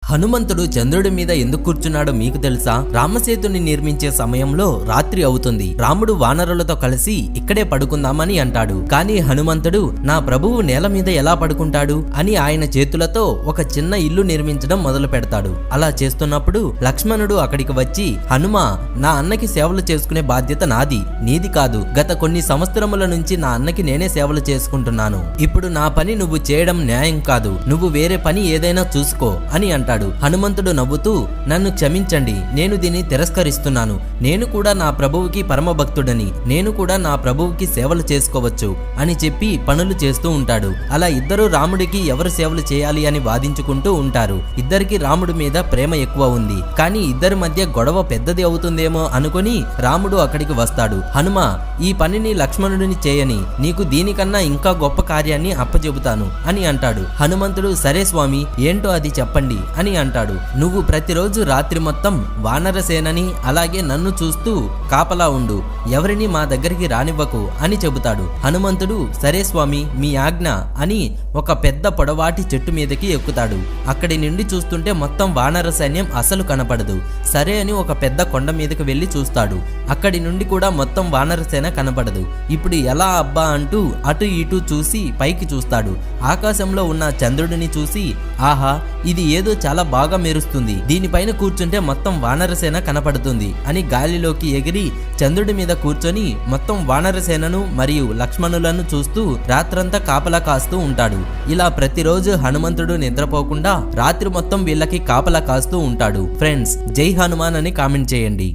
హనుమంతుడు చంద్రుడి మీద ఎందుకు కూర్చున్నాడో మీకు తెలుసా? రామసేతుని నిర్మించే సమయంలో రాత్రి అవుతుంది. రాముడు వానరులతో కలిసి ఇక్కడే పడుకుందామని అంటాడు. కానీ హనుమంతుడు నా ప్రభువు నేల మీద ఎలా పడుకుంటాడు అని ఆయన చేతులతో ఒక చిన్న ఇల్లు నిర్మించడం మొదలు పెడతాడు. అలా చేస్తున్నప్పుడు లక్ష్మణుడు అక్కడికి వచ్చి, హనుమ, నా అన్నకి సేవలు చేసుకునే బాధ్యత నాది, నీది కాదు. గత కొన్ని సంవత్సరముల నుంచి నా అన్నకి నేనే సేవలు చేసుకుంటున్నాను. ఇప్పుడు నా పని నువ్వు చేయడం న్యాయం కాదు. నువ్వు వేరే పని ఏదైనా చూసుకో అని అంటాడు. హనుమంతుడు నవ్వుతూ, నన్ను క్షమించండి, నేను దీన్ని తిరస్కరిస్తున్నాను. నేను కూడా నా ప్రభువుకి పరమ భక్తుడని, నేను కూడా నా ప్రభువుకి సేవలు చేసుకోవచ్చు అని చెప్పి పనులు చేస్తూ ఉంటాడు. అలా ఇద్దరు రాముడికి ఎవరు సేవలు చేయాలి అని వాదించుకుంటూ ఉంటారు. ఇద్దరికి రాముడి మీద ప్రేమ ఎక్కువ ఉంది. కానీ ఇద్దరి మధ్య గొడవ పెద్దది అవుతుందేమో అనుకుని రాముడు అక్కడికి వస్తాడు. హనుమ, ఈ పనిని లక్ష్మణుడిని చేయని, నీకు దీనికన్నా ఇంకా గొప్ప కార్యాన్ని అప్పచెబుతాను అని అంటాడు. హనుమంతుడు, సరే స్వామి, ఏంటో అది చెప్పండి అని అంటాడు. నువ్వు ప్రతిరోజు రాత్రి మొత్తం వానరసేనని అలాగే నన్ను చూస్తూ కాపలా ఉండు, ఎవరిని మా దగ్గరికి రానివ్వకు అని చెబుతాడు. హనుమంతుడు, సరే స్వామి, మీ ఆజ్ఞ అని ఒక పెద్ద పొడవాటి చెట్టు మీదకి ఎక్కుతాడు. అక్కడి నుండి చూస్తుంటే మొత్తం వానర సైన్యం అసలు కనపడదు. సరే అని ఒక పెద్ద కొండ మీదకి వెళ్లి చూస్తాడు. అక్కడి నుండి కూడా మొత్తం వానర సేన కనపడదు. ఇప్పుడు ఎలా అబ్బా అంటూ అటు ఇటు చూసి పైకి చూస్తాడు. ఆకాశంలో ఉన్న చంద్రుడిని చూసి, ఆహా, ఇది ఏదో చాలా బాగా మెరుస్తుంది, దీనిపైన కూర్చుంటే మొత్తం వానరసేన కనపడుతుంది అని గాలిలోకి ఎగిరి చంద్రుడి మీద కూర్చొని మొత్తం వానరసేనను మరియు లక్ష్మణులను చూస్తూ రాత్రంతా కాపలా కాస్తూ ఉంటాడు. ఇలా ప్రతిరోజు హనుమంతుడు నిద్రపోకుండా రాత్రి మొత్తం వీళ్ళకి కాపలా కాస్తూ ఉంటాడు. ఫ్రెండ్స్, జై హనుమాన్ అని కామెంట్ చేయండి.